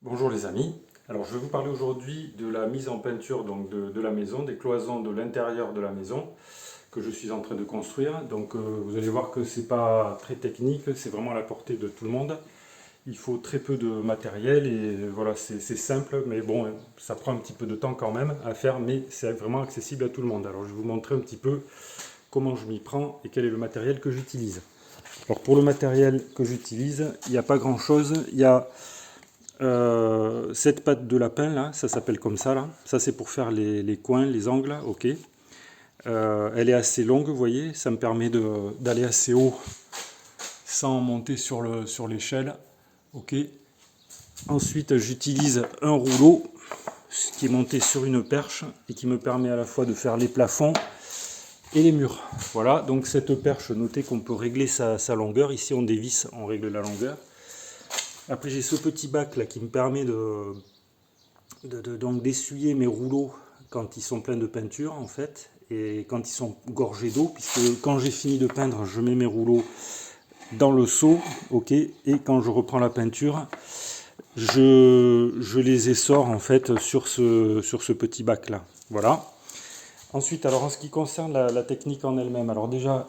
Bonjour les amis, alors je vais vous parler aujourd'hui de la mise en peinture donc de la maison, des cloisons de l'intérieur de la maison que je suis en train de construire. Donc vous allez voir que c'est pas très technique, c'est vraiment à la portée de tout le monde. Il faut très peu de matériel et voilà, c'est simple, mais bon, ça prend un petit peu de temps quand même à faire, mais c'est vraiment accessible à tout le monde. Alors je vais vous montrer un petit peu comment je m'y prends et quel est le matériel que j'utilise. Alors pour le matériel que j'utilise, il n'y a pas grand chose, il y a cette patte de lapin là, ça s'appelle comme ça là. Ça c'est pour faire les coins, les angles, ok. Elle est assez longue, vous voyez, ça me permet d'aller assez haut sans monter sur l'échelle, ok. Ensuite j'utilise un rouleau qui est monté sur une perche et qui me permet à la fois de faire les plafonds et les murs. Voilà, donc cette perche, notez qu'on peut régler sa longueur. Ici on dévisse, on règle la longueur. Après j'ai ce petit bac là qui me permet donc d'essuyer mes rouleaux quand ils sont pleins de peinture en fait, et quand ils sont gorgés d'eau, puisque quand j'ai fini de peindre, je mets mes rouleaux dans le seau, ok, et quand je reprends la peinture, je les essore en fait sur ce petit bac là. Voilà. Ensuite, alors en ce qui concerne la technique en elle-même, alors déjà,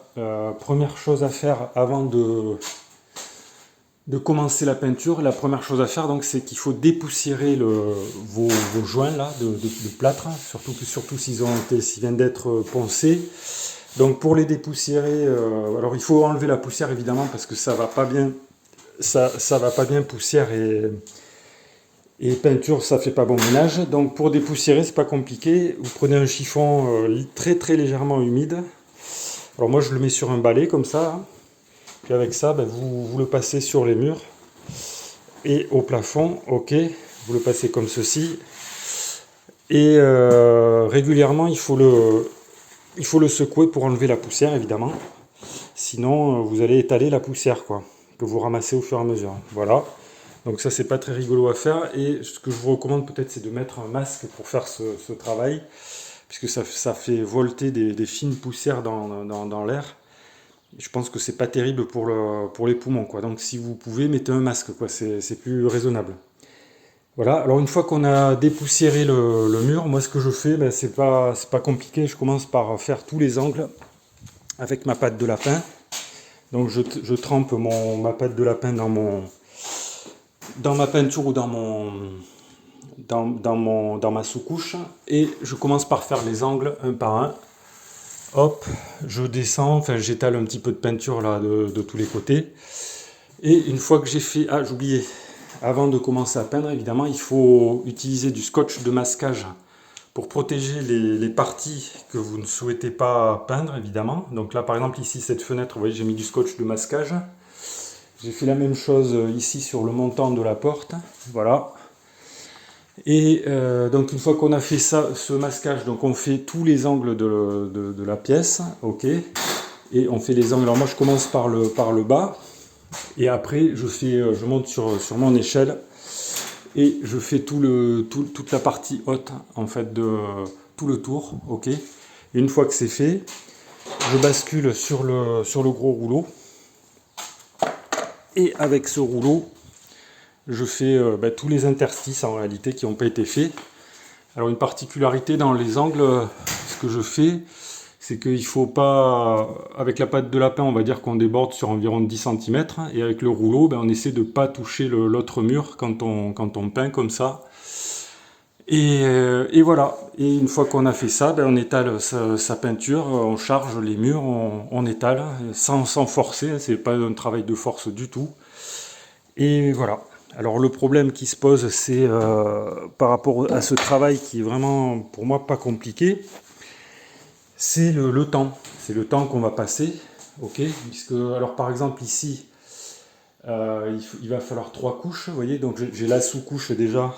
première chose à faire avant de commencer la peinture, la première chose à faire donc c'est qu'il faut dépoussiérer vos joints là de plâtre, surtout s'ils viennent d'être poncés. Donc pour les dépoussiérer, alors il faut enlever la poussière évidemment parce que ça va pas bien, ça va pas bien poussière et peinture ça fait pas bon ménage. Donc pour dépoussiérer c'est pas compliqué, vous prenez un chiffon très très légèrement humide. Alors moi je le mets sur un balai comme ça. Hein. Puis avec ça, ben, vous le passez sur les murs et au plafond, ok, vous le passez comme ceci. Et régulièrement, il faut le secouer pour enlever la poussière, évidemment. Sinon, vous allez étaler la poussière, quoi, que vous ramassez au fur et à mesure. Voilà. Donc ça, c'est pas très rigolo à faire. Et ce que je vous recommande peut-être, c'est de mettre un masque pour faire ce travail, puisque ça fait volter des fines poussières dans l'air. Je pense que c'est pas terrible pour les poumons, quoi. Donc si vous pouvez, mettez un masque, quoi. C'est plus raisonnable. Voilà. Alors une fois qu'on a dépoussiéré le mur, moi ce que je fais, ben, c'est pas compliqué. Je commence par faire tous les angles avec ma pâte de lapin. Donc je trempe ma pâte de lapin dans ma peinture ou dans ma sous-couche et je commence par faire les angles un par un. Hop, je descends, enfin j'étale un petit peu de peinture là de tous les côtés. Et une fois que j'ai fait... Ah, j'oubliais, avant de commencer à peindre, évidemment, il faut utiliser du scotch de masquage pour protéger les parties que vous ne souhaitez pas peindre, évidemment. Donc là, par exemple, ici, cette fenêtre, vous voyez, j'ai mis du scotch de masquage. J'ai fait la même chose ici sur le montant de la porte. Voilà. Et donc une fois qu'on a fait ça, ce masquage, donc on fait tous les angles de la pièce, ok. Et on fait les angles. Alors moi je commence par le bas, et après je monte sur mon échelle et je fais toute la partie haute en fait de tout le tour, ok. Et une fois que c'est fait, je bascule sur le gros rouleau. Et avec ce rouleau, je fais tous les interstices en réalité qui n'ont pas été faits. Alors une particularité dans les angles, ce que je fais, c'est qu'il ne faut pas, avec la pâte de lapin, on va dire qu'on déborde sur environ 10 cm, et avec le rouleau, on essaie de ne pas toucher l'autre mur quand on peint comme ça. Et voilà, et une fois qu'on a fait ça, on étale sa peinture, on charge les murs, on étale, sans forcer, c'est pas un travail de force du tout. Et voilà. Alors le problème qui se pose, c'est par rapport à ce travail qui est vraiment pour moi pas compliqué, c'est le temps. C'est le temps qu'on va passer, ok. Puisque alors par exemple ici, il va falloir 3 couches, vous voyez. Donc j'ai la sous-couche déjà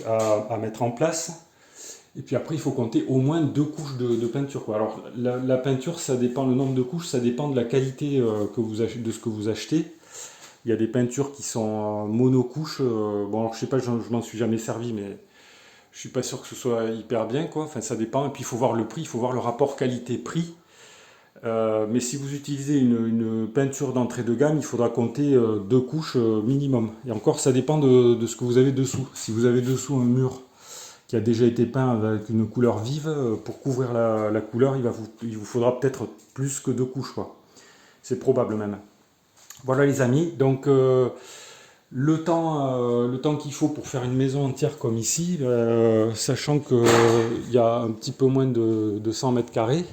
à mettre en place. Et puis après, il faut compter au moins 2 couches de peinture, quoi. Alors la peinture, ça dépend, le nombre de couches, ça dépend de la qualité de ce que vous achetez. Il y a des peintures qui sont monocouches. Bon, alors, je sais pas, je m'en suis jamais servi, mais je suis pas sûr que ce soit hyper bien, quoi. Enfin, ça dépend. Et puis, il faut voir le prix, il faut voir le rapport qualité-prix. Mais si vous utilisez une peinture d'entrée de gamme, il faudra compter 2 couches minimum. Et encore, ça dépend de ce que vous avez dessous. Si vous avez dessous un mur qui a déjà été peint avec une couleur vive, pour couvrir la couleur, il vous faudra peut-être plus que 2 couches, quoi. C'est probable même. Voilà les amis, donc le temps qu'il faut pour faire une maison entière comme ici, sachant qu'il y a un petit peu moins de 100 mètres carrés,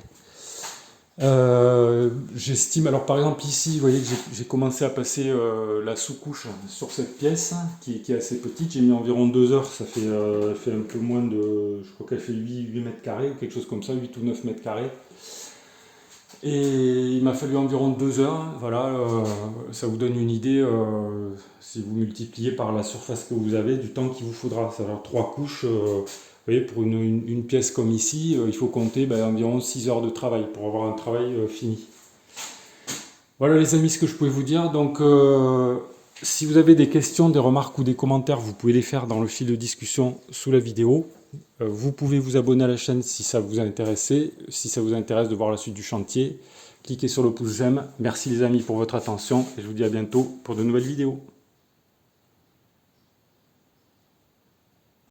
j'estime, alors par exemple ici, vous voyez que j'ai commencé à passer la sous-couche sur cette pièce qui est assez petite. J'ai mis environ 2 heures, ça fait un peu moins de, je crois qu'elle fait 8 mètres carrés ou quelque chose comme ça, 8 ou 9 mètres carrés. Et il m'a fallu environ 2 heures, voilà, ça vous donne une idée, si vous multipliez par la surface que vous avez, du temps qu'il vous faudra. C'est-à-dire 3 couches, vous voyez, pour une pièce comme ici, il faut compter environ 6 heures de travail pour avoir un travail fini. Voilà les amis ce que je pouvais vous dire. Donc si vous avez des questions, des remarques ou des commentaires, vous pouvez les faire dans le fil de discussion sous la vidéo. Vous pouvez vous abonner à la chaîne si ça vous intéresse, si ça vous intéresse de voir la suite du chantier. Cliquez sur le pouce j'aime. Merci les amis pour votre attention et je vous dis à bientôt pour de nouvelles vidéos.